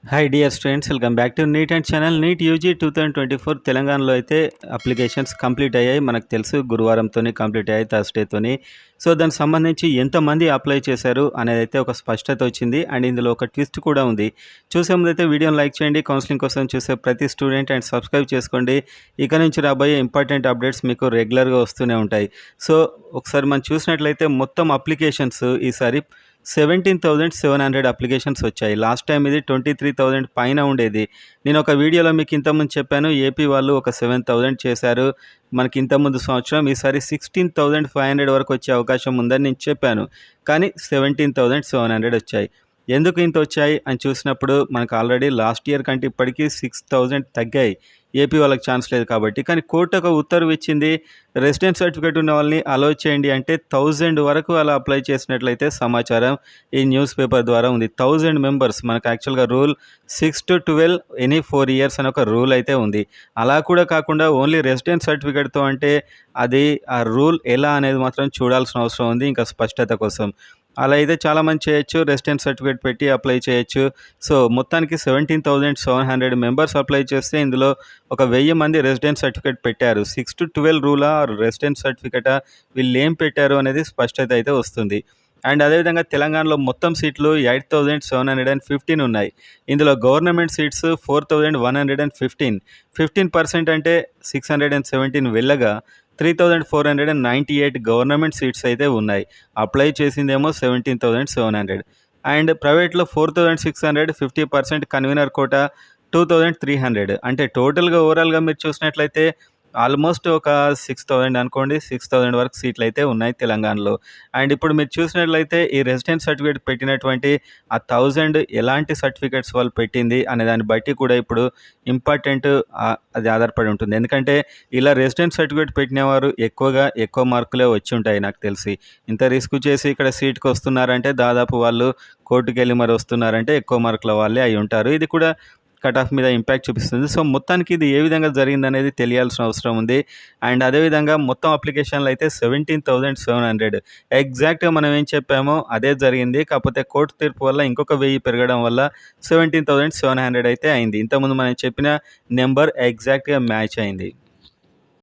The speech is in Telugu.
Hi dear students, welcome back to NEET and channel. NEET UG 2024 తెలంగాణలో అయితే అప్లికేషన్స్ కంప్లీట్ అయ్యాయి. మనకు తెలుసు గురువారంతోనే కంప్లీట్ అయ్యాయి, థర్స్డేతోని. సో దానికి సంబంధించి ఎంతమంది అప్లై చేశారు అనేది అయితే ఒక స్పష్టత వచ్చింది. అండ్ ఇందులో ఒక ట్విస్ట్ కూడా ఉంది. చూసే ముందైతే వీడియోని లైక్ చేయండి. కౌన్సిలింగ్ కోసం చూసే ప్రతి స్టూడెంట్ అండ్ సబ్స్క్రైబ్ చేసుకోండి. ఇక నుంచి రాబోయే ఇంపార్టెంట్ అప్డేట్స్ మీకు రెగ్యులర్గా వస్తూనే ఉంటాయి. సో ఒకసారి మనం చూసినట్లయితే మొత్తం అప్లికేషన్స్ ఈసారి 17,700 అప్లికేషన్స్ వచ్చాయి. లాస్ట్ టైం ఇది 23,000 పైన ఉండేది. నేను ఒక వీడియోలో మీకు ఇంతకుముందు చెప్పాను, ఏపీ వాళ్ళు ఒక 7,000 చేశారు మనకి ఇంతకుముందు సంవత్సరం. ఈసారి 16,500 వరకు వచ్చే అవకాశం ఉందని నేను చెప్పాను. కానీ 17,700 వచ్చాయి. ఎందుకు ఇంత వచ్చాయి అని చూసినప్పుడు మనకు ఆల్రెడీ లాస్ట్ ఇయర్ కంటే ఇప్పటికీ 6,000 తగ్గాయి. ఏపీ వాళ్ళకి ఛాన్స్ లేదు కాబట్టి. కానీ కోర్టు ఒక ఉత్తర్వు ఇచ్చింది, రెసిడెన్స్ సర్టిఫికేట్ ఉన్న వాళ్ళని అలో చేయండి అంటే 1000 వరకు అలా అప్లై చేసినట్లయితే సమాచారం ఈ న్యూస్ పేపర్ ద్వారా ఉంది. 1000 మెంబర్స్ మనకు యాక్చువల్గా రూల్ 6 to 12 ఎనీ 4 years అని ఒక రూల్ అయితే ఉంది. అలా కూడా కాకుండా ఓన్లీ రెసిడెన్స్ సర్టిఫికేట్తో అంటే అది ఆ రూల్ ఎలా అనేది మాత్రం చూడాల్సిన అవసరం ఉంది ఇంకా స్పష్టత కోసం. అలా అయితే చాలామంది చేయొచ్చు, రెసిడెన్స్ సర్టిఫికేట్ పెట్టి అప్లై చేయొచ్చు. సో మొత్తానికి 17,700 మెంబర్స్ అప్లై చేస్తే ఇందులో ఒక 1000 మంది రెసిడెన్స్ సర్టిఫికేట్ పెట్టారు. 6 to 12 రూలా రెసిడెన్స్ సర్టిఫికేటా వీళ్ళు ఏం పెట్టారు అనేది స్పష్టత అయితే వస్తుంది. అండ్ అదేవిధంగా తెలంగాణలో మొత్తం సీట్లు 8,715 ఉన్నాయి. ఇందులో గవర్నమెంట్ సీట్స్ 4,115. 15% అంటే 617 వెళ్ళగా 3,498 గవర్నమెంట్ సీట్స్ అయితే ఉన్నాయి. అప్లై చేసిందేమో 17,700. అండ్ ప్రైవేట్లో 4,600. 50% కన్వీనర్ కోటా 2,300. అంటే టోటల్గా ఓవరాల్గా మీరు చూసినట్లయితే ఆల్మోస్ట్ ఒక 6,000 అనుకోండి, 6,000 వరకు సీట్లు అయితే ఉన్నాయి తెలంగాణలో. అండ్ ఇప్పుడు మీరు చూసినట్లయితే ఈ రెసిడెన్స్ సర్టిఫికేట్ పెట్టినటువంటి ఆ 1000 ఎలాంటి సర్టిఫికేట్స్ వాళ్ళు పెట్టింది అనే దాన్ని బట్టి కూడా ఇప్పుడు ఇంపార్టెంట్ అది ఆధారపడి ఉంటుంది. ఎందుకంటే ఇలా రెసిడెన్స్ సర్టిఫికేట్ పెట్టినవారు ఎక్కువ మార్కులే వచ్చి ఉంటాయి నాకు తెలిసి. ఇంత రిస్క్ చేసి ఇక్కడ సీట్కి వస్తున్నారంటే దాదాపు వాళ్ళు కోర్టుకు వెళ్ళి మరి వస్తున్నారంటే ఎక్కువ మార్కుల వాళ్ళే అయి ఉంటారు. ఇది కూడా కట్ ఆఫ్ మీద ఇంపాక్ట్ చూపిస్తుంది. సో మొత్తానికి ఇది ఏ విధంగా జరిగిందనేది తెలియాల్సిన అవసరం ఉంది. అండ్ అదేవిధంగా మొత్తం అప్లికేషన్లు అయితే 17,700 ఎగ్జాక్ట్గా మనం ఏం చెప్పామో అదే జరిగింది. కాకపోతే కోర్టు తీర్పు వల్ల ఇంకొక 1000 పెరగడం వల్ల 17,700 అయితే అయింది. ఇంతకుముందు మనం చెప్పిన నెంబర్ ఎగ్జాక్ట్గా మ్యాచ్ అయింది.